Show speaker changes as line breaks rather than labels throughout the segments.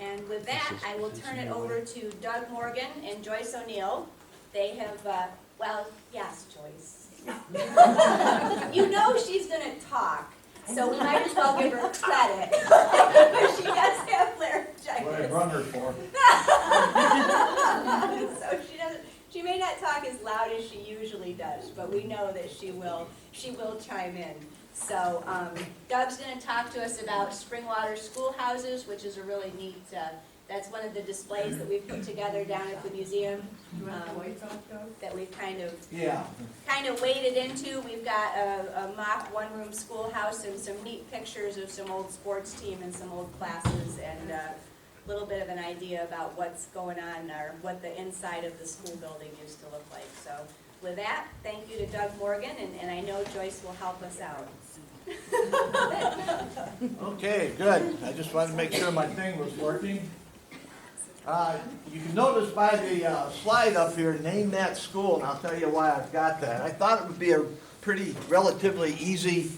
And with that, I will turn it over to Doug Morgan and Joyce O'Neil. They have, well, yes, Joyce. You know she's going to talk, so we might as well give her credit. She does have laryngitis.
What I run her for.
So she may not talk as loud as she usually does, but we know that she will chime in. So Doug's going to talk to us about Springwater schoolhouses, which is a really neat, that's one of the displays that we've put together down at the museum that we've kind of waded into. We've got a mock one-room schoolhouse and some neat pictures of some old sports team and some old classes, and a little bit of an idea about what's going on or what the inside of the school building used to look like. So with that, thank you to Doug Morgan, and I know Joyce will help us out.
Okay, good. I just wanted to make sure my thing was working. You can notice by the slide up here, name that school, and I'll tell you why I've got that. I thought it would be a pretty relatively easy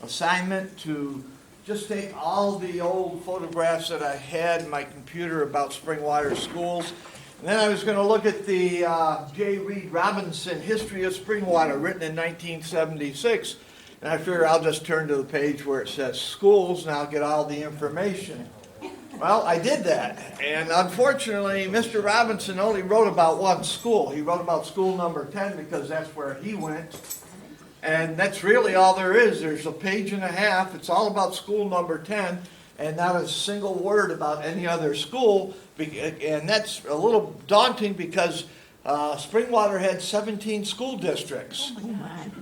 assignment to just take all the old photographs that I had in my computer about Springwater schools. And then I was going to look at the J. Reed Robinson History of Springwater, written in 1976. And I figure I'll just turn to the page where it says schools, and I'll get all the information. Well, I did that. And unfortunately, Mr. Robinson only wrote about one school. He wrote about school number 10 because that's where he went. And that's really all there is. There's a page and a half. It's all about school number 10, and not a single word about any other school. And that's a little daunting because Springwater had 17 school districts.
Oh my God.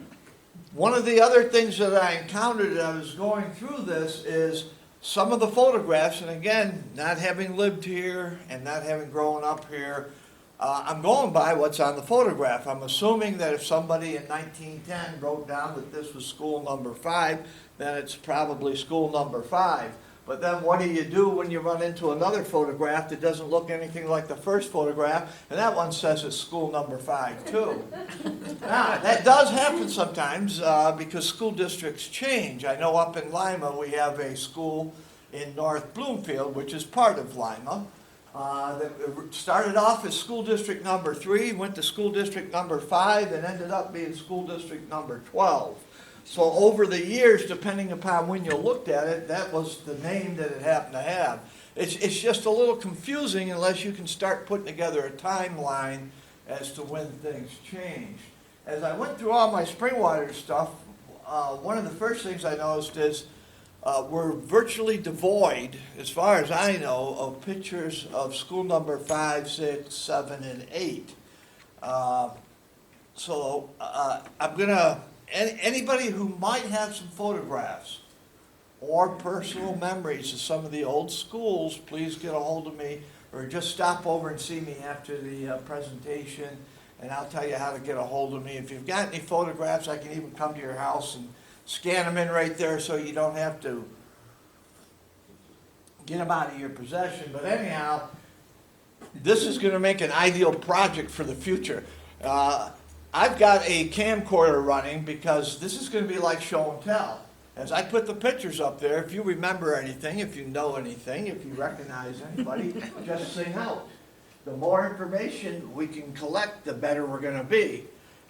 One of the other things that I encountered as I was going through this is some of the photographs, and again, not having lived here and not having grown up here, I'm going by what's on the photograph. I'm assuming that if somebody in 1910 wrote down that this was school number 5, then it's probably school number 5. But then what do you do when you run into another photograph that doesn't look anything like the first photograph, and that one says it's school number 5 too? Now, that does happen sometimes because school districts change. I know up in Lima we have a school in North Bloomfield, which is part of Lima, that started off as school district number 3, went to school district number 5, and ended up being school district number 12. So over the years, depending upon when you looked at it, that was the name that it happened to have. It's just a little confusing unless you can start putting together a timeline as to when things changed. As I went through all my Springwater stuff, one of the first things I noticed is we're virtually devoid, as far as I know, of pictures of school number 5, 6, 7, and 8. So I'm going to... Anybody who might have some photographs or personal memories of some of the old schools, please get a hold of me, or just stop over and see me after the presentation, and I'll tell you how to get a hold of me. If you've got any photographs, I can even come to your house and scan them in right there so you don't have to get them out of your possession. But anyhow, this is going to make an ideal project for the future. I've got a camcorder running because this is going to be like show and tell. As I put the pictures up there, if you remember anything, if you know anything, if you recognize anybody, just sing out. The more information we can collect, the better we're going to be.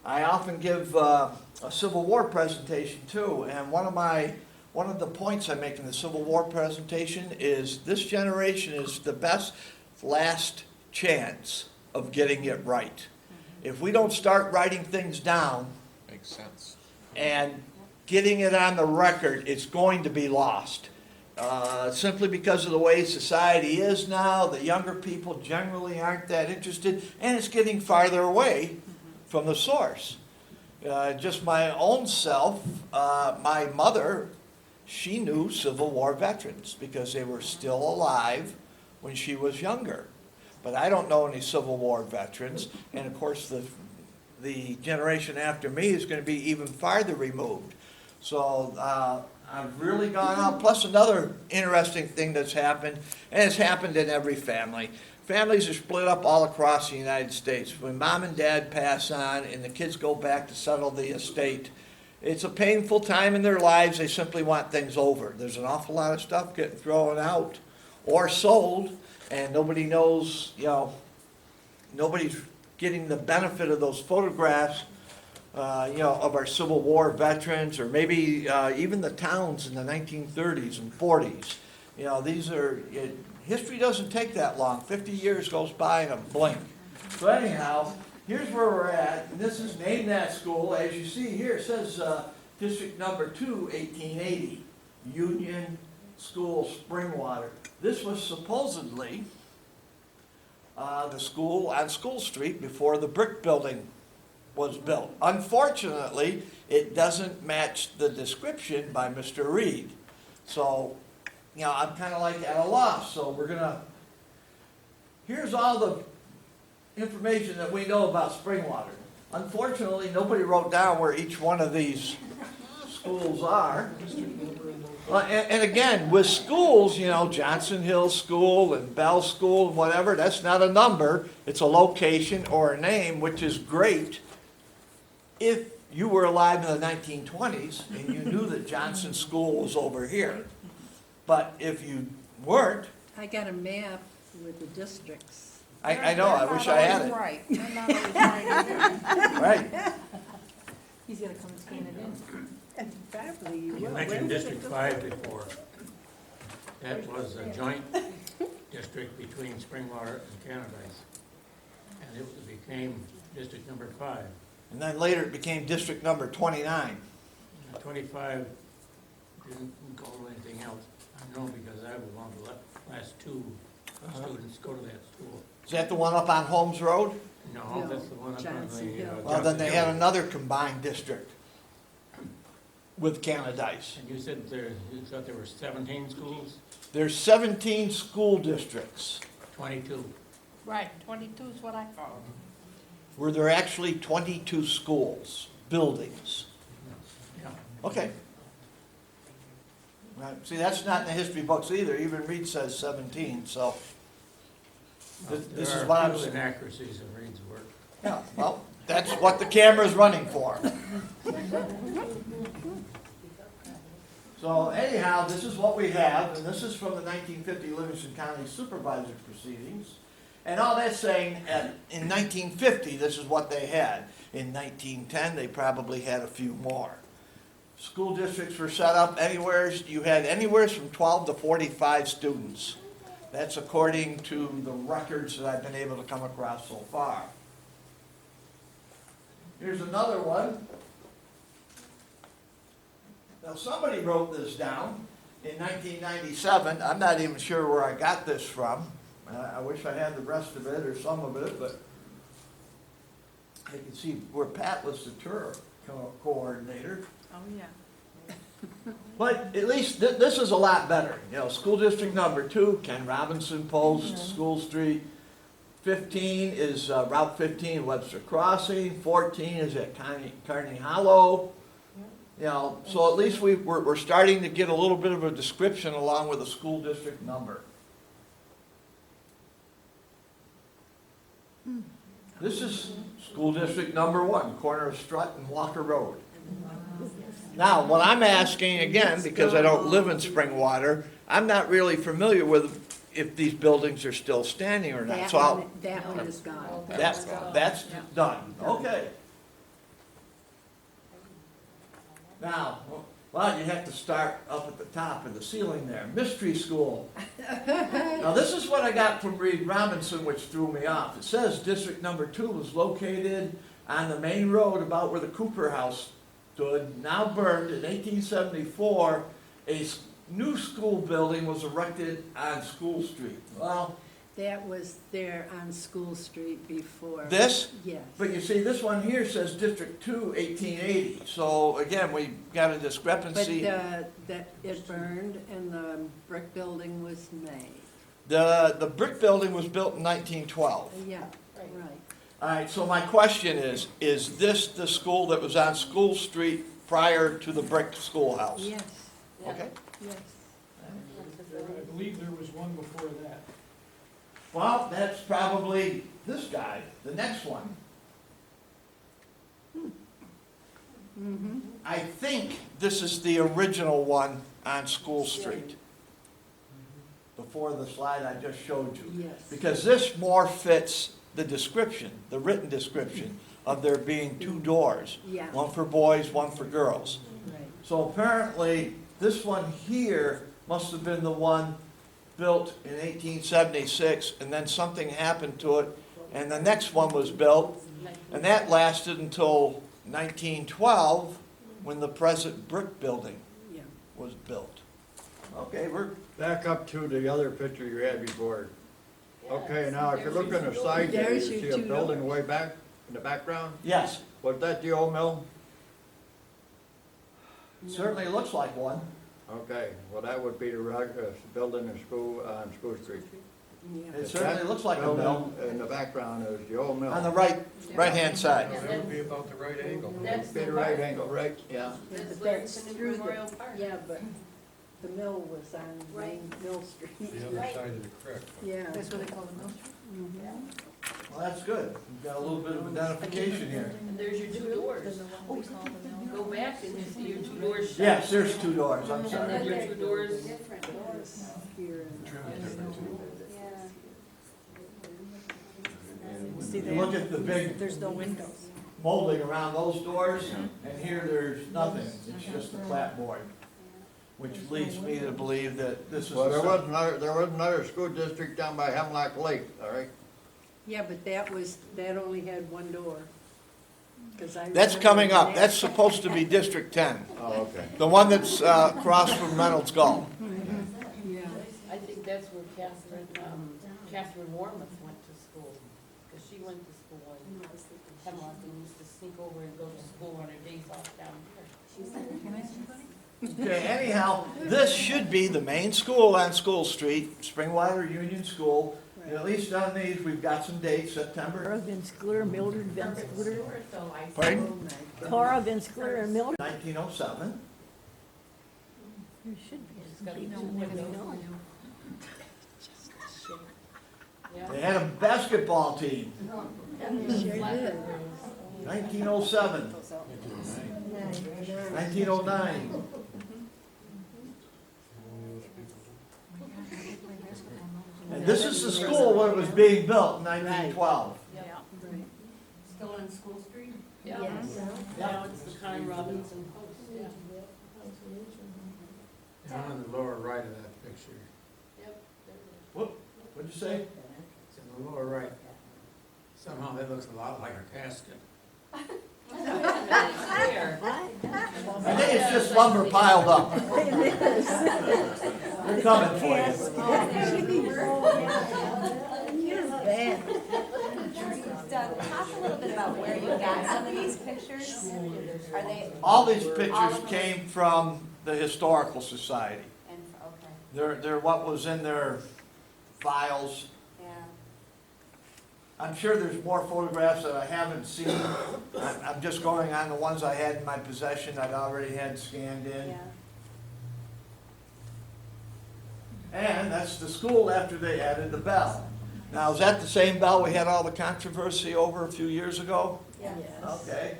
I often give a Civil War presentation too, and one of the points I make in the Civil War presentation is this generation is the best last chance of getting it right. If we don't start writing things down,
makes sense,
and getting it on the record, it's going to be lost. Simply because of the way society is now, the younger people generally aren't that interested, and it's getting farther away from the source. Just my own self, my mother, she knew Civil War veterans because they were still alive when she was younger. But I don't know any Civil War veterans, and of course the generation after me is going to be even farther removed. So I've really gone out. Plus another interesting thing that's happened, and it's happened in every family. Families are split up all across the United States. When mom and dad pass on and the kids go back to settle the estate, it's a painful time in their lives. They simply want things over. There's an awful lot of stuff getting thrown out or sold, and nobody knows, you know, nobody's getting the benefit of those photographs, you know, of our Civil War veterans, or maybe even the towns in the 1930s and 40s. You know, these are, history doesn't take that long. 50 years goes by in a blink. So anyhow, here's where we're at, and this is Name That School. As you see here, it says District Number 2, 1880, Union School, Springwater. This was supposedly the school on School Street before the brick building was built. Unfortunately, it doesn't match the description by Mr. Reed. So, you know, I'm kind of like at a loss. So we're gonna, here's all the information that we know about Springwater. Unfortunately, nobody wrote down where each one of these schools are. And again, with schools, you know, Johnson Hill School and Bell School and whatever, that's not a number. It's a location or a name, which is great if you were alive in the 1920s and you knew that Johnson School was over here. But if you weren't,
I got a map with the districts.
I know, I wish I had it.
Right. They're not always right either.
Right.
He's gonna come and scan it in.
Probably you
You
will.
mentioned District 5 before. That was a joint district between Springwater and Canadice. And it became District Number 5.
And then later it became District Number 29.
And 25 didn't go to anything else. I know because I was one of the last two students go to that school.
Is that the one up on Holmes Road?
No,
No,
that's the one up on
Johnson
the.
Hill.
Well, then they
Johnson
had
Hill.
another combined district with Canadice.
And you said you thought there were 17 schools?
There's 17 school districts.
22.
Right, 22 is what I thought.
Were there actually 22 schools, buildings?
Yeah.
Okay. Right. See, that's not in the history books either. Even Reed says 17, so this is what I'm
There are a few
saying.
inaccuracies in Reed's work.
Yeah, well, that's what the camera's running for. So anyhow, this is what we have, and this is from the 1950 Livingston County Supervisor Proceedings. And all that's saying, in 1950, this is what they had. In 1910, they probably had a few more. School districts were set up anywhere, you had anywhere from 12 to 45 students. That's according to the records that I've been able to come across so far. Here's another one. Now, somebody wrote this down in 1997. I'm not even sure where I got this from. I wish I had the rest of it or some of it, but I can see where Pat was the tour coordinator.
Oh, yeah.
But at least this is a lot better. You know, school district number 2, Ken Robinson Post, School Street. 15 is Route 15, Webster Crossing. 14 is at Kearney Hollow. You know, so at least we're starting to get a little bit of a description along with a school district number. This is school district number 1, corner of Strutt and Walker Road. Now, what I'm asking again, because I don't live in Springwater, I'm not really familiar with if these buildings are still standing or not. So
That one is gone.
that's done. Okay. Now, well, you have to start up at the top of the ceiling there. Mystery School. Now, this is what I got from Reed Robinson, which threw me off. It says District Number 2 was located on the main road about where the Cooper House stood, now burned. In 1874, a new school building was erected on School Street. Well,
That was there on School Street before.
this?
Yes.
But you see, this one here says District 2, 1880. So again, we got a
But
discrepancy.
that it burned and the brick building was made.
The brick building was built in 1912.
Yeah,
Right.
right.
All right, so my question is this the school that was on School Street prior to the brick schoolhouse?
Yes,
Okay.
yes.
I believe there was one before that.
Well, that's probably this guy, the next one.
Mm-hmm.
I think this is the original one on School Street. before the slide I just showed you.
Yes.
Because this more fits the description, the written description of there being two doors.
Yeah.
One for boys, one for girls.
Right.
So apparently, this one here must have been the one built in 1876, and then something happened to it, and the next one was built, and that lasted until 1912, when the present brick building
Yeah.
was built. Okay, we're,
Back up to the other picture you had before. Okay, now if you look on the side there, you
There's your
see a
two
building
doors.
way back in the background?
yes,
Was that the old mill?
certainly looks like one.
Okay, well, that would be the building in school, on School Street.
Yeah.
It certainly
That
looks like a mill.
building in the background is the old mill.
On the right-hand side.
That would be about the right angle.
That'd be the right angle, right? Yeah.
Yeah,
That's
but
where
that's
it's in
through
Memorial
the,
Park.
yeah, but the mill was on Main Mill Street.
The other side of the creek.
Yeah.
That's what they call the Mill Street.
Mhm.
Well, that's good. We've got a little bit of identification here.
And there's your two doors.
Then the one we call the mill.
Go back and you see your two doors shut.
Yes, there's two doors, I'm
And
sorry.
then your two doors.
Different doors.
Here and-
Yeah.
See
You look at the big
There's no windows.
molding around those doors, and here there's nothing, it's just a clapboard, which leads me to believe that this is.
Well, there
a-
was another school district down by Hemlock Lake, all right?
Yeah, but that only had one door. 'Cause I
That's
remember
coming up,
that-
that's supposed to be District 10,
Oh, okay.
the one that's across from Reynolds Gulf.
Yeah.
I think that's where Catherine Warmoth went to school, because she went to school in Hemlock and used to sneak over and go to school on her days off down here.
Okay, anyhow, this should be the main school on School Street, Springwater Union School. And at least on these, we've got some dates, September
Cora Van Schooler, Mildred Van Schooler,
Pardon?
Cora Van Schooler and Mildred.
1907.
There should be
She's got
something
two
on there,
windows.
no.
They
Yeah.
had a basketball team,
Sure did.
1907, 1909. And this is the school when it was being built in 1912.
Right.
Still on School Street?
Yeah.
Yes.
Now it's the Con Robinson Post, yeah.
And on the lower right of that picture,
Yep.
What'd you say?
it's in the lower right. Somehow that looks a lot like a casket.
There.
I think it's just lumber piled up. They're coming for you.
Doug, talk a little bit about where you got some of these pictures. Are they?
All these pictures came from the Historical Society.
And, okay,
They're what was in their files.
yeah.
I'm sure there's more photographs that I haven't seen. I'm just going on the ones I had in my possession I'd already had scanned in.
Yeah.
And that's the school after they added the bell. Now, is that the same bell we had all the controversy over a few years ago?
Yeah.
Okay.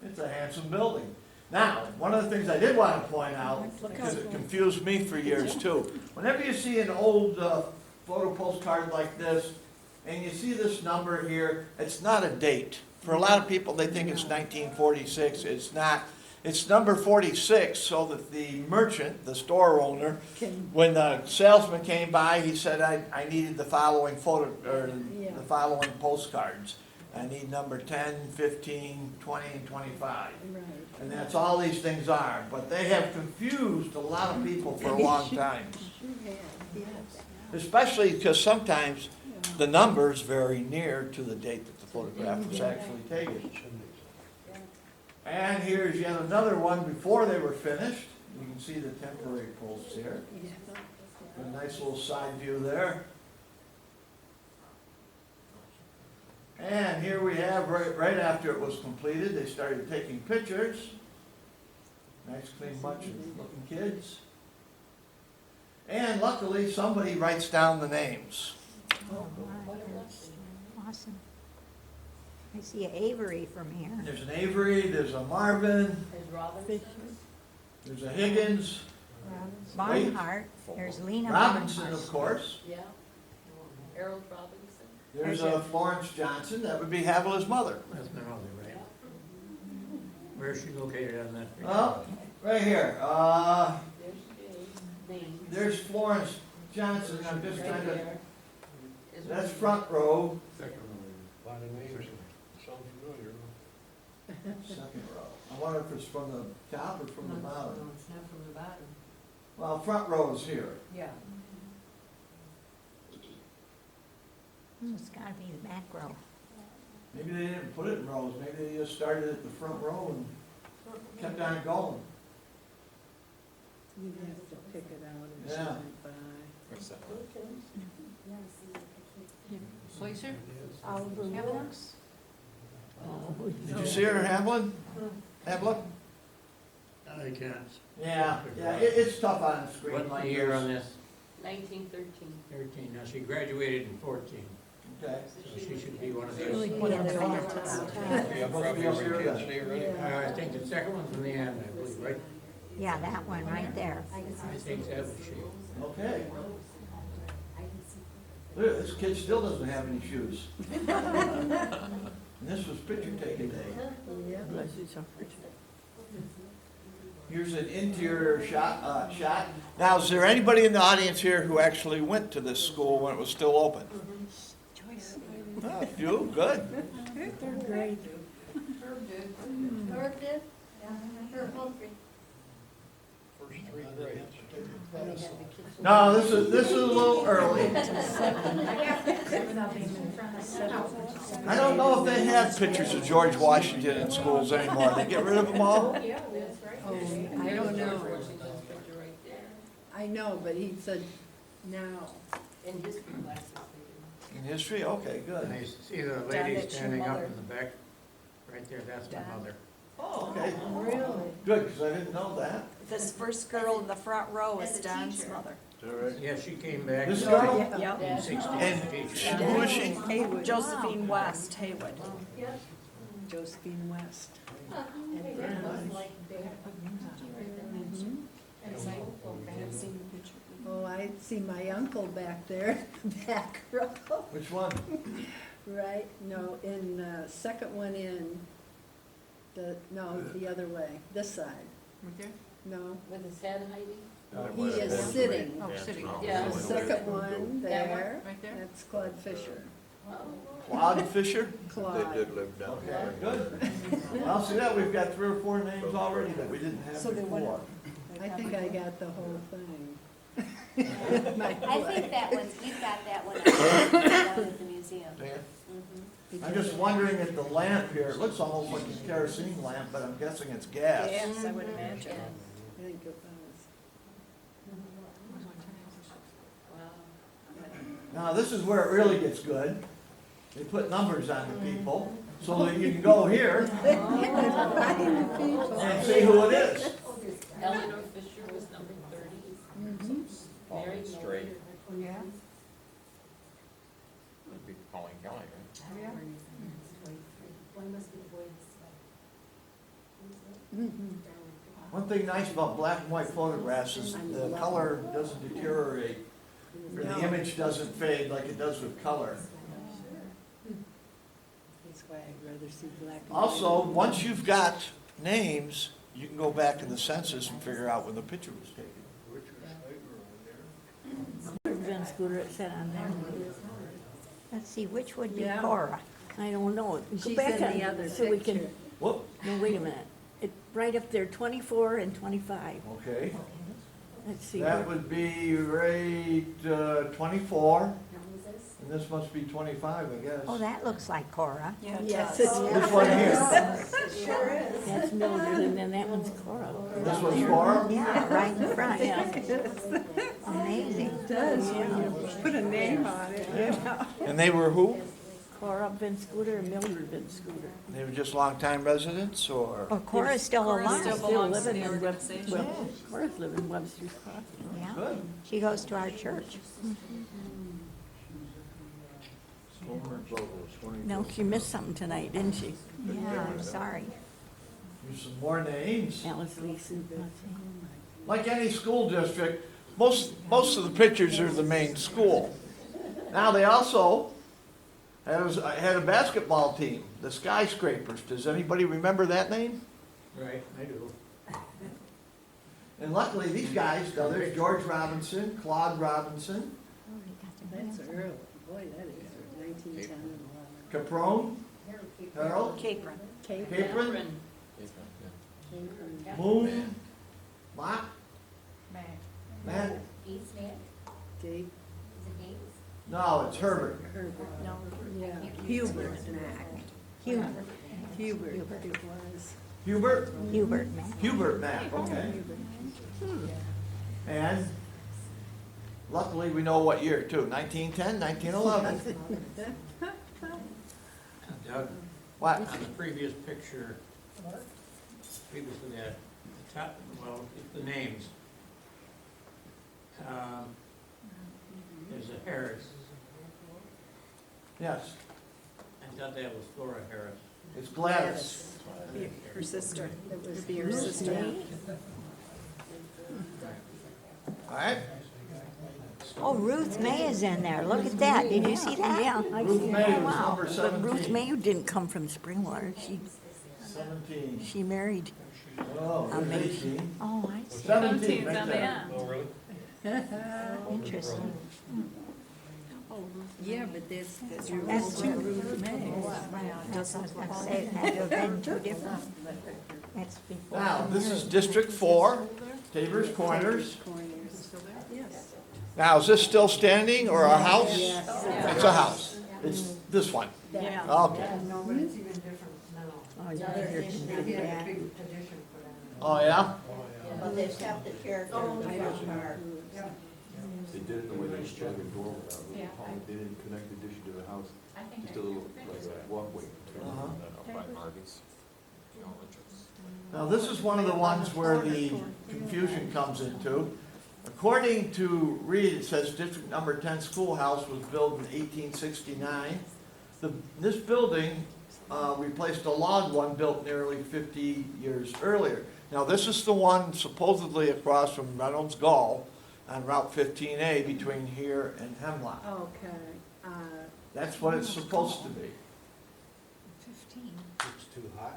It's a handsome building. Now, one of the things I did want to point out, because it confused me for years too, whenever you see an old photo postcard like this, and you see this number here, it's not a date. For a lot of people, they think it's 1946. It's not. It's number 46, so that the merchant, the store owner, when the salesman came by, he said, I needed the following
Yeah.
the following postcards. I need number 10, 15, 20, and 25.
Right.
And that's all these things are, but they have confused a lot of people for a long time.
Sure have, yes.
Especially because sometimes the numbers very near to the date that the photograph was actually taken. And here's yet another one before they were finished. You can see the temporary posts here. A nice little side view there. And here we have, right after it was completed, they started taking pictures. Nice, clean bunch of looking kids. And luckily, somebody writes down the names.
Oh, my gosh. Awesome. I see a Avery from here.
There's an Avery, there's a Marvin,
There's Robinson.
There's a Higgins,
Barnhart, there's Lena
Robinson,
Barnhart.
of course.
Yeah. Harold Robinson.
There's a Florence Johnson, that would be Havila's mother.
That's my mother, right? Where is she located on that? picture?
Oh, right here,
There she is. Name.
there's Florence Johnson, I'm just
Right
trying to,
there. Is
that's
her-
front row,
Second row. Lot of names. Sound familiar.
second row. I wonder if it's from the top or from the bottom.
No, it's not from the bottom.
Well, front row is here.
Yeah.
It's gotta be the back row.
Maybe they didn't put it in rows, maybe they just started at the front row and kept on going.
You'd have to pick it out and
Yeah.
show it by.
What's that?
Placer?
Oliver Brooks?
Did you see her, Hamlin? Hamlin?
I can't.
Yeah, it's tough on the screen.
What's the year on this?
1913.
13. Now, she graduated in 14,
Okay.
so she should be one of
Really
those.
put on the top.
Yeah, probably every kid's day already.
I think the second one's in the end, I believe, right?
Yeah, that one right there.
I think that was she.
Okay. Look, this kid still doesn't have any shoes. And this was picture taking day.
Yeah.
Here's an interior shot. Now, is there anybody in the audience here who actually went to this school when it was still open?
Joyce.
Oh, you, good.
Third grade.
Herb did? Yeah, Herb Humphrey.
First three grades.
No, this is a little early. I don't know if they have pictures of George Washington in schools anymore. They get rid of them all?
Oh, I don't know.
Washington's picture right there.
I know, but he said now.
In history classes, they
In history? Okay, good.
And I see the lady standing up in the back, right there, that's my mother.
Oh, okay.
Really?
Good, because I didn't know that.
This first girl in the front row
As
is
a
Don's
teacher.
mother.
Yeah, she came back
This
in
girl?
Yeah.
16
And
teacher.
who is she?
Haywood. Josephine West, Haywood.
Josephine West. Oh, I see my uncle back there, back row.
Which one?
Right, no, in, second one in, no, the other way, this side,
Right there?
no.
With his head hiding?
He is sitting.
Oh, sitting.
Yeah.
The second one there,
Right there?
that's Claude Fisher.
Claude Fisher?
Claude.
live down
Okay, good. Well, see that, we've got 3 or 4 names already that we didn't have
So they
before.
I think I got the whole thing.
I think that one's, we've got that one down at the museum.
Dan?
Mhm.
I'm just wondering at the lamp here, it looks almost like a kerosene lamp, but I'm guessing it's gas.
Yes, I would imagine.
I think it was.
Wow.
Now, this is where it really gets good. They put numbers on the people, so that you can go here and see who it is.
Eleanor Fisher was number 30. Mary
Straight.
Yeah.
Would be Pauline County, right?
One thing nice about black and white photographs is the color doesn't deteriorate, or the image doesn't fade like it does with color.
That's why I'd rather see black and white.
Also, once you've got names, you can go back in the census and figure out when the picture was taken.
Van Scooter, it said on there. Let's see, which would be
Yeah.
Cora? I don't know. Go
She's
back
in
on
the other
so we can.
picture.
Whoop,
No, wait a minute. It, right up there, 24 and 25.
okay.
Let's see.
That would be right 24, and this must be 25, I guess.
Oh, that looks like Cora.
Yeah.
Yes, it's.
This one here,
Sure is.
That's Mildred, and then that one's Cora.
this one's Cora?
Yeah, right in front. Amazing.
Does, when you put a name on it, you know.
And they were who?
Cora Van Scooter and Mildred Van Scooter.
They were just longtime residents, or?
Oh, Cora's still
Cora
alive.
still belongs to the organization.
Well, Cora's living in Webster's Crossing. Yeah.
Good.
She goes to our church. No, she missed something tonight, didn't she? Yeah, I'm sorry.
Here's some more names.
Alice Leeson. Let's see.
like any school district, most of the pictures are the main school. Now, they also had a basketball team, the Skyscrapers. Does anybody remember that name?
Right, I do.
And luckily, these guys, now there's George Robinson, Claude Robinson,
That's early, boy, that is 1910 and 11.
Caprone, Harold,
Capron.
Capron,
Capron.
Moon, Mock, Matt.
East Van,
Gabe,
is it Gates?
No, it's Herbert.
Herbert.
No.
Yeah.
Hubert. Hubert.
Hubert, it was.
Hubert?
Hubert, man.
Hubert Mack, okay. And luckily, we know what year too, 1910, 1911.
Doug,
What?
on the previous picture, previous to that, the top, well, the names. There's a Harris.
Yes,
I thought that was Flora Harris.
it's Gladys.
Her sister.
It was
Be her sister.
All right?
Oh, Ruth May is in there. Look at that. Did you see that? Yeah.
Ruth May was
Wow.
number
But Ruth
17.
May didn't come from Springwater.
17.
She married.
Oh, there's
Amazing.
18.
Oh, I see.
17, right there.
Oh, really?
Interesting.
Yeah, but that's.
That's two.
Ruth May.
I'd say it had to have been two different. That's before.
Now, this is District 4, Tabor's Corners.
Corners. Yes.
Now, is this still standing or a house?
Yes.
It's a house. It's this one.
Yeah.
Okay.
No, but it's even different now.
Oh, yeah, they're
They
big
had a
bad.
big petition for that.
Oh, yeah?
But they've kept the character of the front part.
They did it the way they shut the door without really calling, they didn't connect the addition to the house, just a little, like a walkway between
Uh-huh.
them.
By Marcus. No entrance.
Now, this is one of the ones where the confusion comes into. According to Reed, it says District Number 10 Schoolhouse was built in 1869. This building replaced a log one built nearly 50 years earlier. Now, this is the one supposedly across from Reynolds Gall on Route 15A between here and Hemlock.
Okay,
That's what it's supposed to be.
15.
It's too high.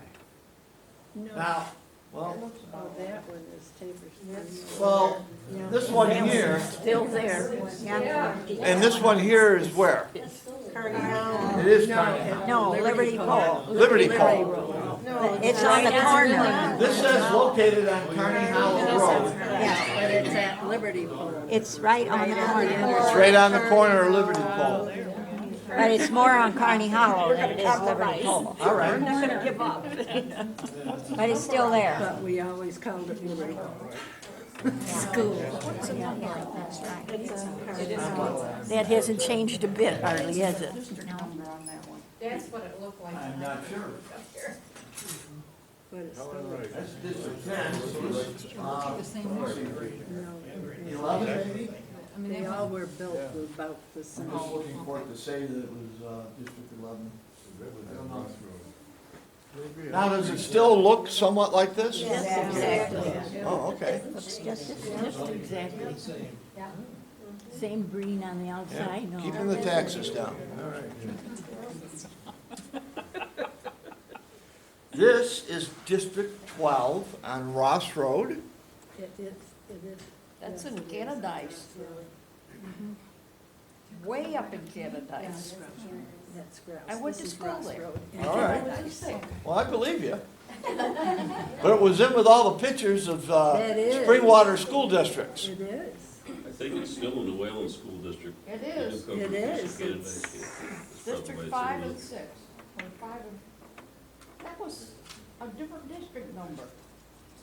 no,
Now, well,
oh, that one is Tabor's.
well, this one here,
Still there. Yeah.
and this one here is where? It is Carnegie.
No, Liberty Pole.
Liberty Pole.
It's on the corner.
This says located on Carney Hollow Road.
Yeah,
But it's at Liberty Pole.
it's right on the
It's
corner.
right on the corner of Liberty Pole.
But it's more on Carney Hollow than it is Liberty Pole.
All right.
Not gonna give up.
But it's still there.
But we always called it Liberty Pole.
School. Yeah, that's right. That hasn't changed a bit hardly, has it?
That's what it looked like.
I'm not sure.
But it's still,
That's District 10.
no,
11 maybe?
they all were built about the
I'm
same.
just looking for it to say that it was District 11. I don't know. Now, does it still look somewhat like this?
Yes, exactly.
Oh, okay.
Looks just exactly. Same green on the outside. and all.
Keeping the taxes down. All right. This is District 12 on Ross Road.
It is.
That's
yes,
in
it is.
Canadice. Way up in Canadice.
That's gross.
I went to
This is
school
Ross
there.
Road.
All right. Well, I believe you. But it was in with all the pictures of
That is.
Springwater school districts.
It is.
I think it's still in the Whalen School District.
It
They
is.
do cover
It is.
Canada
It's-
Bank. It's probably
District
why it's
5
in
and
the-
6. Or 5 and, that was a different district number.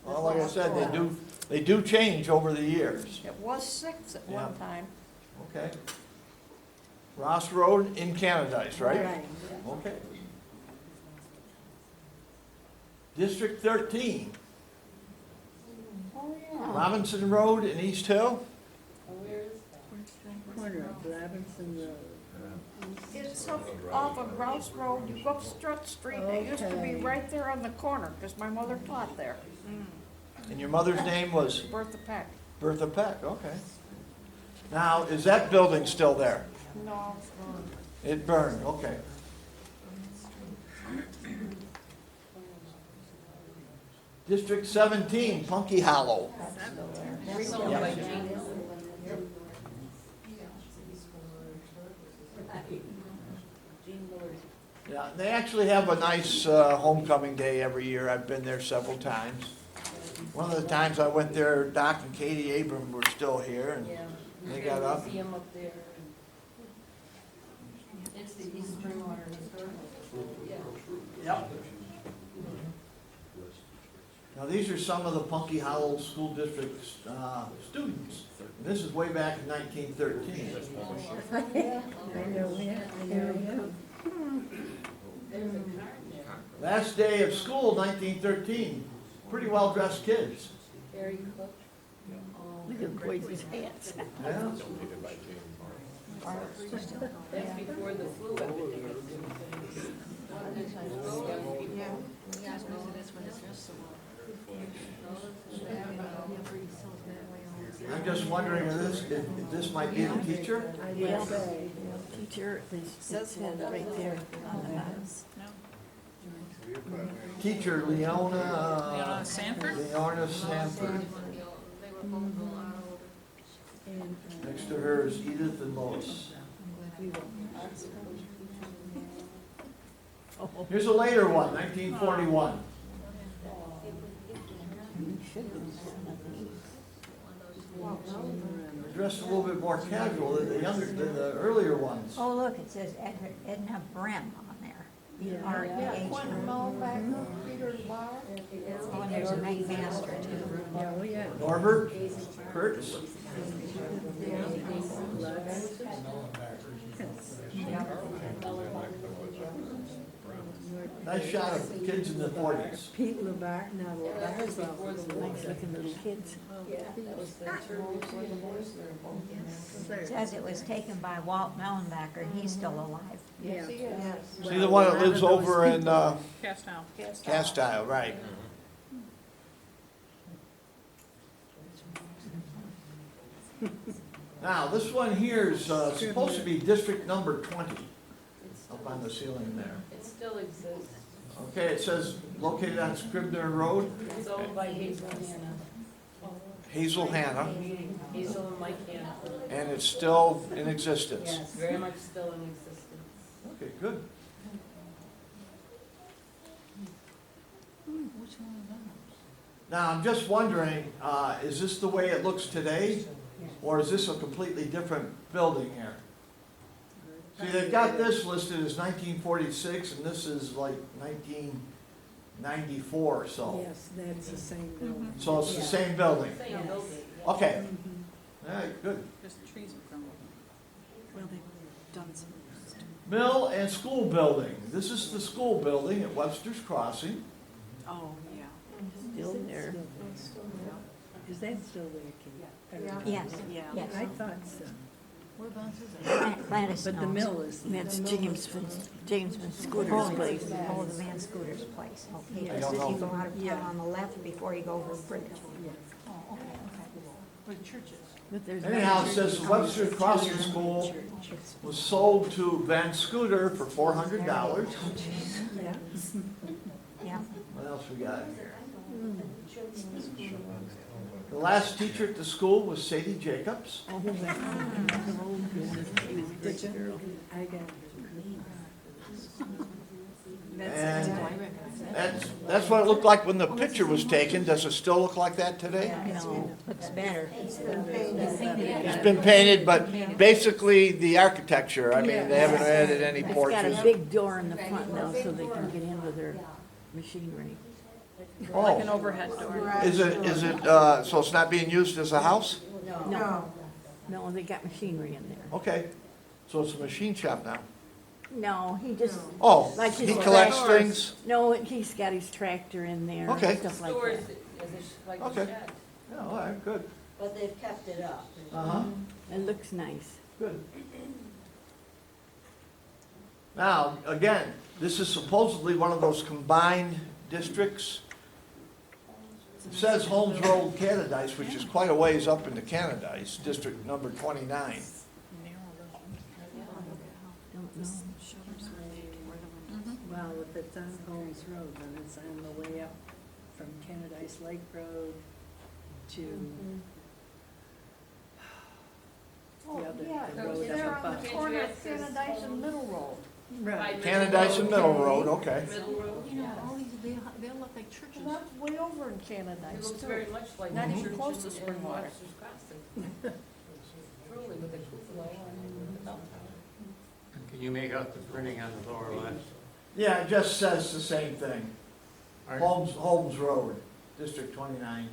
Well, like I said, they do change over the years.
It was 6 at
Yeah.
one time.
Okay. Ross Road in Canadice, right?
Right.
Okay. District 13,
Oh, yeah.
Robinson Road in East Hill.
Corner of Robinson Road.
It's up off of Rouse Road, you go up Strut Street, it used to be
Okay.
right there on the corner, because my mother taught there.
And your mother's name was
Bertha Peck.
Bertha Peck, okay. Now, is that building still there?
No, it's gone.
It burned, okay. District 17, Punky Hollow.
That's owned by Gene. Gene Miller.
Yeah, they actually have a nice homecoming day every year. I've been there several times. One of the times I went there, Doc and Katie Abram were still here, and
Yeah.
they got up.
Museum up there. It's the East Springwater Historical. Yeah.
Yep. Now, these are some of the Punky Hollow School District students. And this is way back in 1913.
I know, yeah, I know.
There's a card there.
Last day of school, 1913. Pretty well-dressed kids.
Harry Cook.
Look at Boyd's hands.
Yeah.
Donated by Jane Barr.
That's before the flu epidemic.
I'm just wondering if this might be the teacher?
I
Yeah.
would say.
Teacher, it says right there on the box.
Teacher Leona
Sanford?
Leona Sanford.
And,
Next to her is Edith and Lois. Here's a later one, 1941. They're dressed a little bit more casual than the earlier ones.
Oh, look, it says Edna Brem on there.
Yeah.
Quentin Mullback, Peter Bauer.
Oh, and there's a night master too.
yeah, oh, yeah.
Norbert Kurtz. Nice shot of kids in the 40s.
Pete LeBar, no, LeBar's
Nice looking little kids.
That was the term before the wars.
It says it was taken by Walt Mellenbacher, and he's still alive.
Yeah.
See the one that lives over in
Castown.
Castile, right. Now, this one here is supposed to be district number 20, up on the ceiling there.
It still exists.
Okay, it says located on Scribner Road,
It's owned by Hazel Hannah.
Hazel Hannah,
Hazel and Mike Hannah.
and it's still in existence.
Yes, very much still in existence.
Okay, good. Now, I'm just wondering, is this the way it looks today? Or is this a completely different building here? See, they've got this listed as 1946, and this is like 1994 or so.
Yes, that's the same building.
So it's the same building.
Same building.
Okay, all right, good.
Just the trees have crumbled. Well, they've done some.
Mill and school building. This is the school building at Webster's Crossing.
Oh, yeah.
Still there.
Is that still there, Kim?
Yes,
Yeah.
yes.
I thought so.
Gladys
But the
knows.
mill is.
That's Jamesman Scooter's place. Oh, the Van Scooter's place. Okay,
I
this
don't
is, you
know.
go out of
Yeah.
town on the left before you go over the bridge.
Yes.
Oh, okay, okay.
Where the church is.
But there's
Anyhow, it says Webster's Crossing School was sold to Van Scooter for $400.
Yeah.
Yeah.
What else we got here? The last teacher at the school was Sadie Jacobs.
Oh, my God. She was a great girl. I got
And that's what it looked like when the picture was taken. Does it still look like that today?
No, looks better.
It's been painted, but basically the architecture, I mean, they haven't added any
It's got
porches.
a big door in the front now so they can get in with their machinery.
Like an
Oh,
overhead door.
is it, so it's not being used as a house?
No, no, they got machinery in there.
Okay, so it's a machine shop now.
No, he just,
Oh,
Like
he
his
collects
tractors.
things?
no, he's got his tractor in there,
Okay.
stuff like
Stores
that.
it as a like a
Okay.
shed.
Yeah, all right, good.
But they've kept it up.
Uh-huh,
It looks nice.
good. Now, again, this is supposedly one of those combined districts. It says Holmes Road, Canadice, which is quite a ways up into Canadice, District number 29.
Well, if it's on Holmes Road, then it's on the way up from Canadice Lake Road to the
Oh,
other,
yeah,
the road
they're
up
on
above.
the corner of Canadice and Middle Road.
Right.
Canadice and Middle Road, okay.
Middle Road,
You know,
yeah.
all these, they look like churches.
And that's way over in
It
Canadice
looks
too.
very much like
Not
the
even
church
close to
in
Springwater.
Webster's Crossing. Truly with a cupola and the bell tower.
And can you make out the printing on the lower left?
Yeah, it just says the same thing.
Or-
Holmes Road, District 29.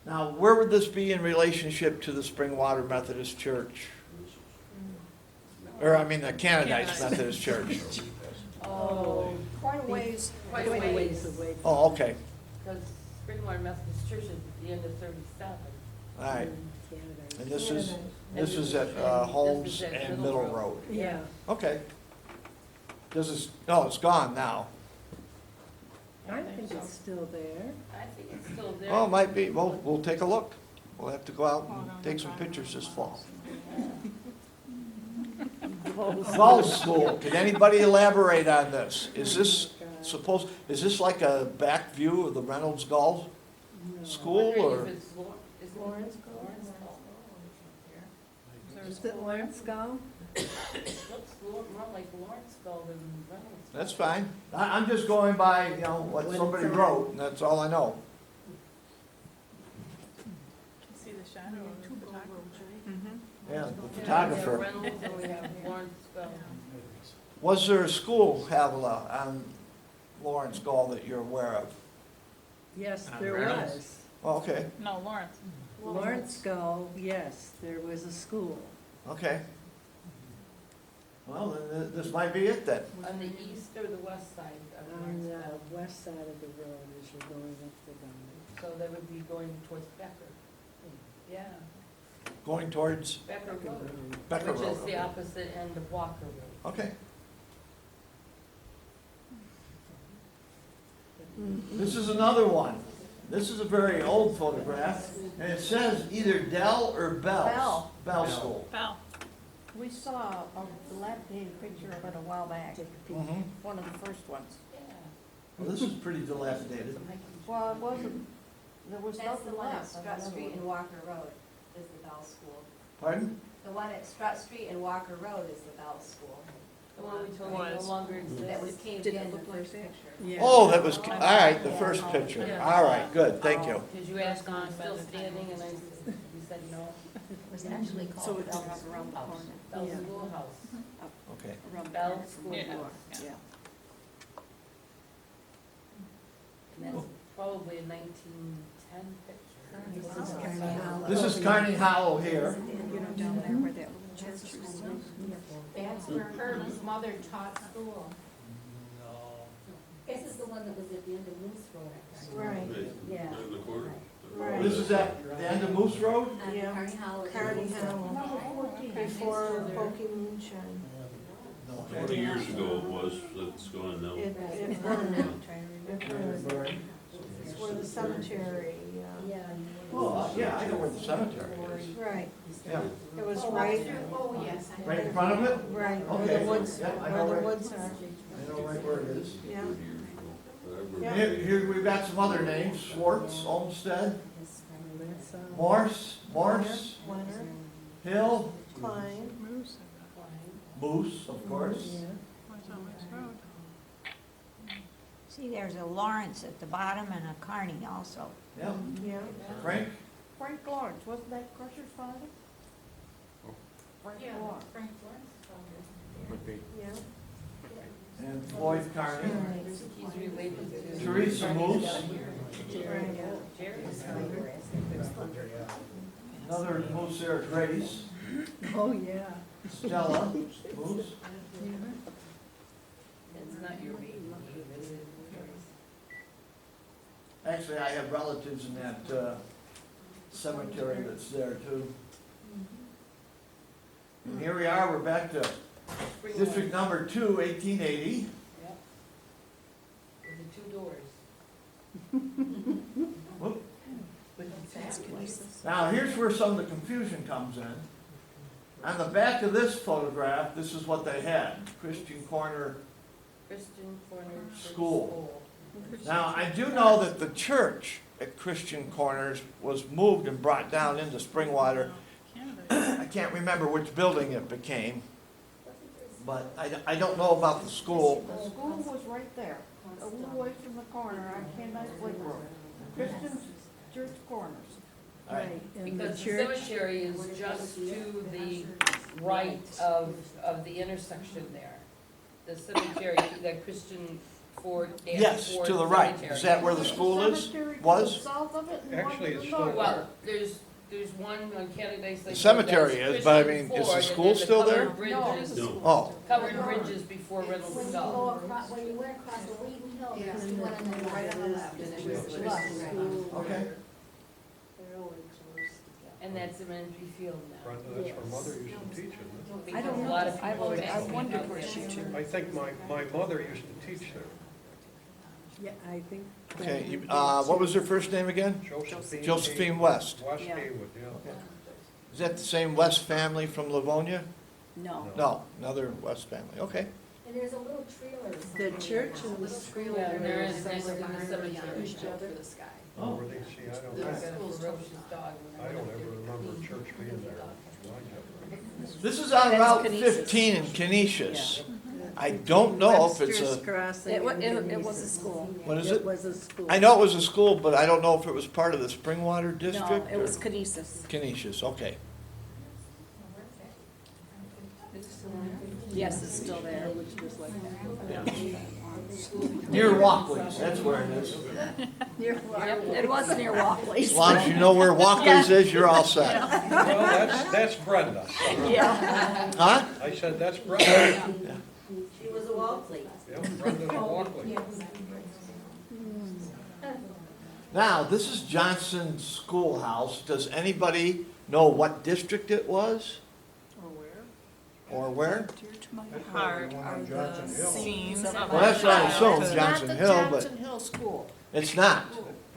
Now, where would this be in relationship to the Springwater Methodist Church? Or, I mean, the Canadice Methodist Church?
Oh,
Quite a ways.
quite a
Quite a
ways,
ways away.
Oh, okay,
because Springwater Methodist Church is at the end of 37.
all right.
Canadice.
And this is at
And
Holmes
this is at
and
Middle
Middle
Road.
Road.
Yeah.
Okay. No, it's gone now.
I think it's still there.
I think it's still there.
Well, it might be, we'll take a look. We'll have to go out and take some pictures this fall. Gulls School, can anybody elaborate on this? Is this is this like a back view of the Reynolds Gull School,
I'm wondering
or?
if it's is it Lawrence Gull?
Is it Lawrence Gull?
It looks more like Lawrence Gull than Reynolds.
That's fine. I'm just going by, what somebody wrote, and that's all I know.
See the shadow of the photographer.
Yeah, the
Yeah, we
photographer.
have Reynolds and we have Lawrence Gull.
Was there a school, Havilah, on Lawrence Gull that you're aware of?
Yes,
On
there
Reynolds?
was.
Oh, okay,
No, Lawrence.
Lawrence Gull, yes, there was a school.
okay. Well, then this might be it then.
On the east or the west side of
On
Lawrence
the
Gull?
west side of the road as you're going up the valley.
So that would be going towards Becker. Yeah,
Going towards
Becker Road,
Becker
which
Road.
is the opposite end of Walker Road.
Okay. This is another one. This is a very old photograph, and it says either Dell or Bell.
Bell.
Bell School.
Bell.
We saw a dilapidated picture of it a while back,
Mhm.
one of the first ones.
Yeah.
Well, this is pretty dilapidated.
Well, it wasn't, there was
That's the
nothing
one at
left. on
Strutt
the other
Street
one.
and Walker Road is the Bell School.
Pardon?
The one at Strutt Street and Walker Road is the Bell School.
The one we told you no
Was.
longer exists.
That was caved
Did
in
it
the
look like
first
that?
picture.
Yeah.
Oh, that was, all right, the first picture.
Yeah.
All right, good, thank you.
Because you asked me, still standing, and you said no.
It was actually
So
called
it's
Bell
around the
House.
corner.
Bell
Yeah.
Schoolhouse.
Okay.
Around the
Bell
corner from where you
Schoolhouse.
are. Yeah.
And that's probably a 1910 picture.
This is Carney Hollow here.
You know, down there where that little church is.
That's where Herb's mother taught school. This is the one that was at the end of Moose Road.
Right,
Yeah.
In the corner.
right.
This is at the end of Moose Road?
On
Yeah.
Carney Hollow.
Carney Hollow, before Pokey Moonshine.
20 years ago it was, it's gone now.
It burned, it burned. It's where the cemetery,
Yeah.
Oh, yeah, I know where the cemetery is.
right,
Yeah,
it was right,
Oh, yes.
right in front of it?
right, where
Okay.
the woods,
Yeah, I know
where the
right-
woods are,
I know right where it is.
yeah.
30 years ago.
Yeah.
Here we've got some other names, Schwartz, Olmsted,
That's,
Morse,
Winter,
Hill,
Klein,
Moose.
Moose, of course.
yeah.
What's on this road?
See, there's a Lawrence at the bottom and a Carney also.
Yeah,
yeah.
Frank,
Frank Lawrence, wasn't that Crusher's father? Frank
Yeah,
Lawrence,
Frank Lawrence.
Would be.
yeah.
and Floyd Carney,
He's related to.
Teresa Moose,
Right, yeah.
Jerry's.
another Moose there, Grace,
Oh, yeah.
Stella Moose.
It's not your baby, is it?
Actually, I have relatives in that cemetery that's there too. And here we are, we're back to District number 2, 1880.
Yep. With the 2 doors.
Now, here's where some of the confusion comes in. On the back of this photograph, this is what they had, Christian Corner.
Christian Corner Church
School. Now, I do know that the church at Christian Corners was moved and brought down into Springwater. I can't remember which building it became, but I don't know about the school.
The school was right there, a little way from the corner on Candice Lake Road. Christian Church Corners.
Right, and the
Because the
church,
cemetery is just to the right of the intersection there. The cemetery, the Christian Ford, Dan
Yes,
Ford
to the right.
Cemetery.
Is that where the school is?
Cemetery to the
Was?
south of it and one
Actually,
to
it's
the
still
north.
Well, there's one on Candice Lake.
The
Road
cemetery
that's
is, but I
Christian
mean, is the
Ford, and
school
then
still there?
covered bridges-
No.
Oh,
Covered bridges before Reynolds
When you
Skull.
go across, when you went across the Wheaton Hill,
Yeah.
there's one on the right.
on the left, and it was
Left.
school.
okay.
They're always close together.
And that's Elementary Field now.
Brenda, that's where mother used to teach, isn't
Because
don't
a
know.
lot of
I've
people
always-
are
I
asking
wondered
about
where
that.
she
it? I think my mother used to teach there.
Yeah, I think.
Okay, what was her first name again? Josephine West.
West
Yeah.
Haywood, yeah.
Is that the same West family from Livonia?
No,
No, another West family, okay.
And there's a little trailer. or
the
something.
church and the school.
Yeah, there is
are
next to the
behind
cemetery.
each other.
Oh, where they see,
There's
I
a ferocious dog.
don't ever remember church being there. I
This is on
That's
Route
Canisius.
15 in Canisius. I don't know if it's
Webster's
a,
Crossing.
It wa-
and
it was a
Canisius.
school.
what is
It
it?
was a school.
I know it was a school, but I don't know if it was part of the Springwater
No,
district
it was
or
Canisius.
Canisius, okay.
Yes, it's still there.
It was just like that.
Near Walkley's, that's where it is.
Near
Yep, it was near Walkley's.
As long as you know where Walkley's is, you're all set.
Well, that's Brenda.
Yeah.
Huh?
I said, that's Brenda.
She was a Walkley.
Yeah, Brenda Walkley.
Now, this is Johnson Schoolhouse. Does anybody know what district it was? Or where?
Heart are the scenes of.
Well, that's what I assumed,
It's
Johnson
not the
Hill, but
Johnson Hill School.
it's not.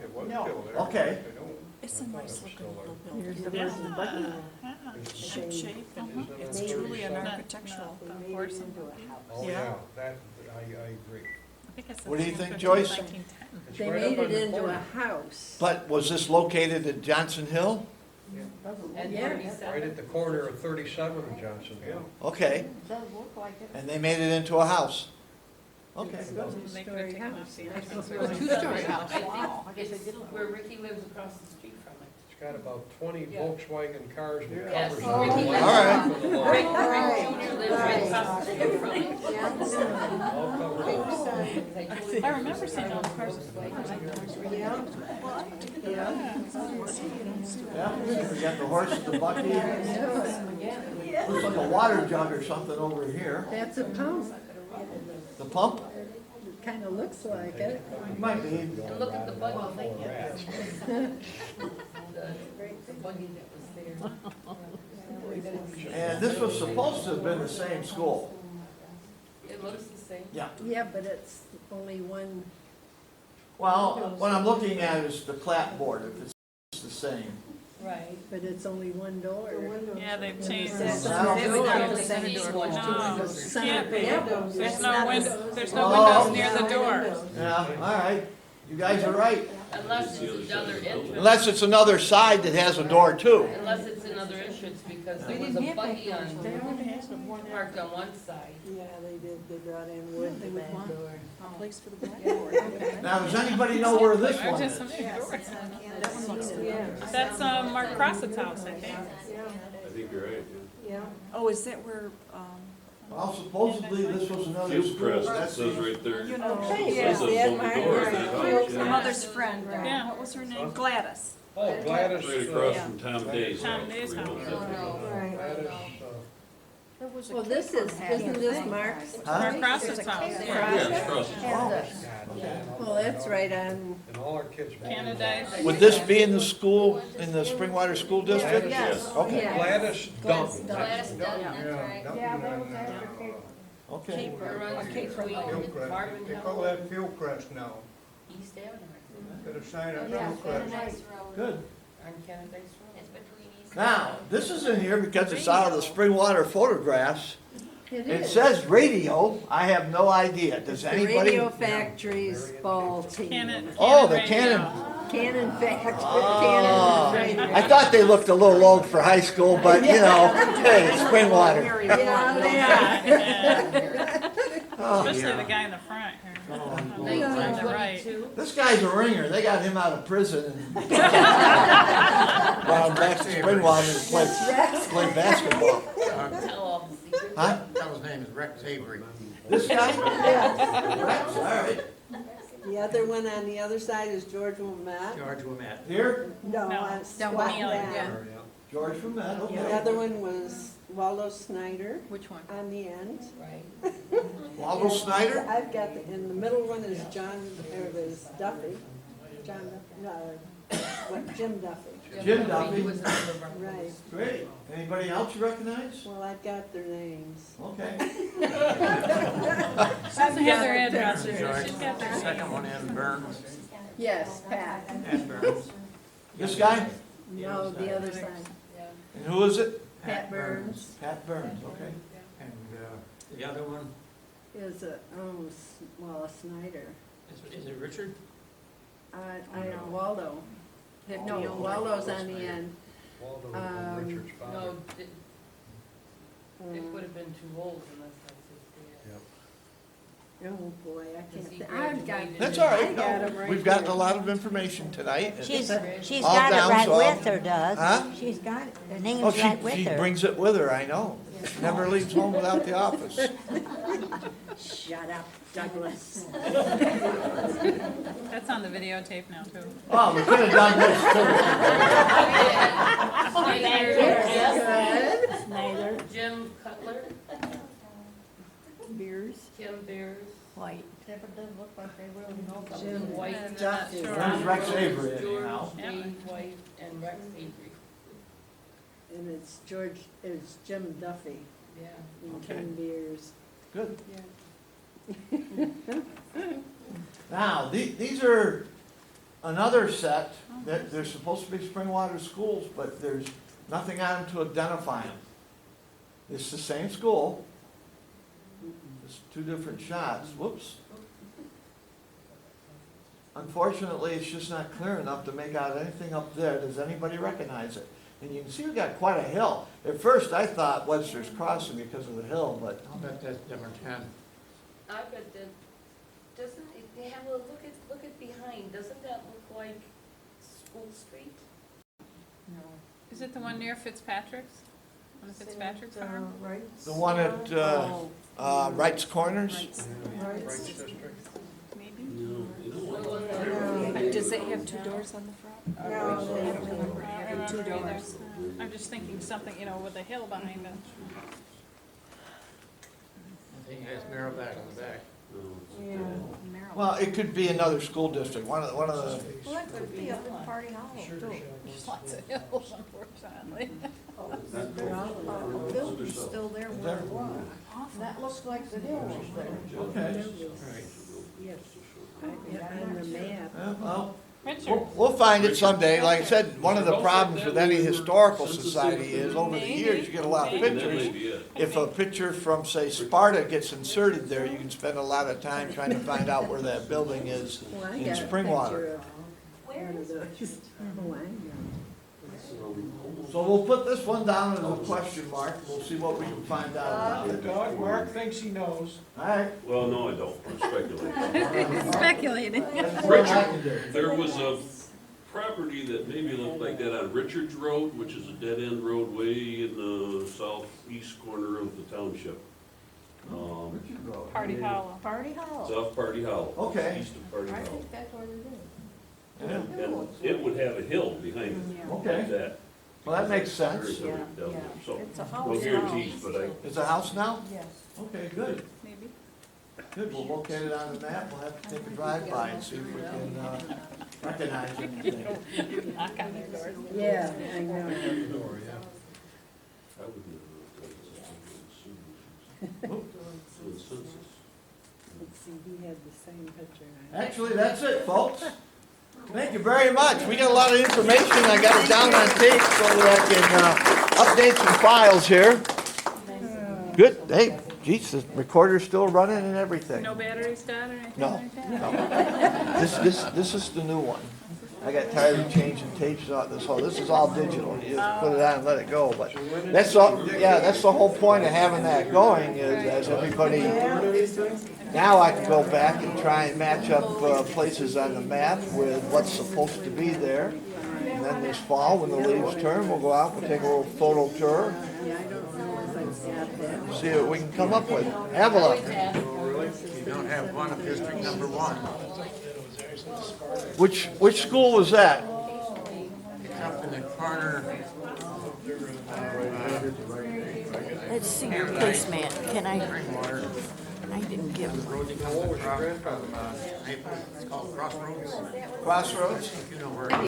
It was
No.
still there.
Okay.
I know.
It's a nice looking little
Here's
building.
the first buggy.
Ship shape, and it's
They-
truly an
Not-
architectural
They made it
horse.
into a house.
Oh, yeah, that, I agree.
I think it's
What do you think,
1915,
Joyce?
1910.
It's
They
right up
made
on
it
the
into a
corner.
house.
But was this located at Johnson Hill?
And
Yeah.
37.
Right at the corner of 37 and Johnson Hill.
Okay,
It does look like it.
and they made it into a house. Okay.
It's a
They could have
two-story
taken
house.
off the
I
entrance.
thought
It
it
was
was
a
two-story
two-story
house.
I
Wow, I guess I
think
didn't
it's where Ricky lives across the street from it.
It's got about 20
Yeah.
Volkswagen cars and it
Yes,
covers.
Ricky
the whole
lives.
length
All right.
of the lot.
Rick Junior lives right across the street from it.
All covered.
I remember seeing all the cars.
Yeah, we got the horse and the buggy. Looks like a water jug or something over here.
That's a pump.
The pump?
It kind of looks like it.
Might be.
And look at the buggy.
Full of rats.
The buggy that was there.
And this was supposed to have been the same school.
It looks the same.
Yeah.
Yeah, but it's only one,
Well, what I'm looking at is the clapboard, if it's the same.
Right.
but it's only one door.
Yeah, they've changed.
That's
I don't think
the
so.
center door.
No,
Center
can't be.
door.
There's no window, there's no
Oh.
windows near the door.
Yeah, all right. You guys are right.
Unless it's another entrance.
Unless it's another side that has a door too.
Unless it's another entrance, because there was a buggy on, parked on one side.
Yeah, they did, they brought in wood, the back door.
A place for the blackboard.
Now, does anybody know where this
Or
one
just
is?
some doors.
That one looks good.
That's Mark Crossett's house, I think.
I think you're right,
Yeah.
Oh, is that where,
Well, supposedly this was another
Field
school.
Crest, it
That's
says right there.
you know,
Okay,
It
yeah,
says
yeah,
on the
Mark,
door,
right.
that house,
her
yeah.
mother's friend,
Yeah.
what was her name? Gladys.
Oh, Gladys.
Right across from Tom Day's
Tom
house.
Day's
where he
house.
lives up there.
Gladys,
There was a
Well, this is, isn't this Mark's?
Huh?
Mark Crossett's house.
Yeah, it's across the street.
Well, that's right on,
and all our kids.
Canada.
Would this be in the school, in the Springwater School District?
yes.
Okay,
Yeah.
Gladys Dunn.
Gladys Dunn, that's right.
Yeah, that was after Cape.
okay.
It runs between Marvin
They
Hill.
call that Field Crest now.
East Avenue.
Got a sign up
Yeah,
real quick.
nice
Good.
On Canada Road.
Now, this is in here because it's out of the Springwater photographs.
It
It
is.
says radio, I have no idea, does
The
anybody?
Radio Factory's ball team.
Cannon.
Oh, the
radio.
Cannon Factory,
Oh,
Cannon Radio.
I thought they looked a little old for high school, but you know, hey, it's Springwater.
Yeah,
Oh,
Especially
yeah.
the guy in the front here. On the
Yeah.
right.
This guy's a ringer, they got him out of prison and brought him back to Springwater to play basketball.
Tell all the secrets.
Huh?
Tell his name is Rex Avery.
This guy? Rex, all right.
The other one on the other side is George Wilmette.
George Wilmette.
Here,
No,
No,
on
Doug
Squat
Morgan,
Down.
yeah.
George from that,
The
okay.
other one was Waldo Snyder
Which one?
on the end.
Right.
Waldo Snyder?
I've got, in the middle one is John, or is Duffy. John, Jim Duffy.
Jim Duffy.
He was a member of our-
Right.
Great. Anybody else you recognize?
Well, I've got their names.
Okay.
She doesn't have their addresses.
George,
She's got their
second one in Burns,
Yes, Pat.
Pat Burns.
This guy?
No, the other side.
Yeah.
And who is it?
Pat Burns
Pat Burns, okay.
And the other one,
is a, well, a Snyder.
is it Richard?
I know Waldo. No, Waldo's on the end.
Waldo
Um,
Richard's
No,
father.
Dick would have been too old unless that's his dad.
Oh, boy, I
Does
can't,
he
I've got.
graduate?
That's all
I
right.
got
No,
'em right
we've gotten
here.
a lot of information tonight.
She's
All
got
down,
it right
so I'll-
with her, Doug.
Huh?
She's got it, her
Oh,
name's right with
she
her.
brings it with her, I know. She never leaves home without the office.
Shut up, Douglas.
That's on the videotape now, too.
Oh, we could have done this
Good.
Snyder,
Jim Cutler,
Beers.
Kim Beers,
White.
Never did look like they really know about
Jim
it.
White.
And they're not
Duffy.
sure.
Where's Rex Avery
George
anyhow?
Dave White, and Rex Avery.
And it's Jim Duffy
Yeah.
and
Okay.
Ken Beers.
Good.
Yeah.
Now, these are another set that they're supposed to be Springwater schools, but there's nothing on them to identify them. It's the same school. It's two different shots. Whoops. Unfortunately, it's just not clear enough to make out anything up there. Does anybody recognize it? And you can see we've got quite a hill. At first, I thought Webster's Crossing because of the hill, but
I'll bet that's number 10.
I bet that, doesn't it, they have a, look at behind, doesn't that look like School Street?
No.
Is it the one near Fitzpatrick's? On the Fitzpatrick's farm?
the one at Wright's Corners?
Rights District.
Maybe?
No, you know what?
Does it have two doors on the front?
No,
I
they
don't
don't
remember
remember
having
having
two
two
doors.
doors.
I'm just thinking something, with a hill behind it.
I think it has Merrimack on the back.
Yeah.
Well, it could be another school district, one of the,
Well, that could be up in Party Hollow,
Sugar
too.
shack.
There's lots of hills, unfortunately.
Building's still there where it was. That looks like the hill was there.
okay.
Right.
Yes. On the map.
Yeah, well,
Richard,
we'll find it someday. Like I said, one of the problems with any historical society is over the years, you get a lot of
That may
pictures.
be it.
If a picture from, say, Sparta gets inserted there, you can spend a lot of time trying to find out where that building is
Well, I
in
got a
Springwater.
picture of one of those. Oh, I know.
So we'll put this one down as a question mark. We'll see what we can find out about it.
Doug, Mark thinks he knows.
All right.
Well, no, I don't, I'm speculating.
speculating.
That's what I can do.
There was a property that maybe looked like that on Richards Road, which is a dead-end road way in the southeast corner of the township.
Party Hollow.
Party Hollow.
South Party Hollow.
Okay.
East of Party
I
Hollow.
think that's where it is.
Yeah.
And it would have a hill behind it,
Okay.
like that.
Well, that makes
Very
sense.
similar down there. So,
It's a house
no
now.
guarantees, but
It's a house now?
Yes.
Okay, good.
Maybe.
Good, we'll locate it on the map. We'll have to take a drive-by and see if we can recognize anything.
Knock on their door.
Yeah, I know.
I would never have done this. Census.
see, he had the same picture.
Actually, that's it, folks. Thank you very much. We got a lot of information. I got it down on tape so that I can update some files here. Good. Hey, geez, the recorder's still running and everything.
No batteries dead or anything
No,
like that?
no. This is the new one. I got tired of changing tapes on this whole, this is all digital. You just put it on and let it go, but that's all, yeah, that's the whole point of having that going is as everybody, now I can go back and try and match up places on the map with what's supposed to be there. And then this fall, when the leaves turn, we'll go out, we'll take a little photo tour, see what we can come up with. Have a look.
You don't have one of District Number 1.
Which school was that?
It's up in the corner.
Let's see your placemat. Can I,
Springwater.
I didn't give
The road that comes across from Maple, it's called Crossroads.
Crossroads?
You know where it is.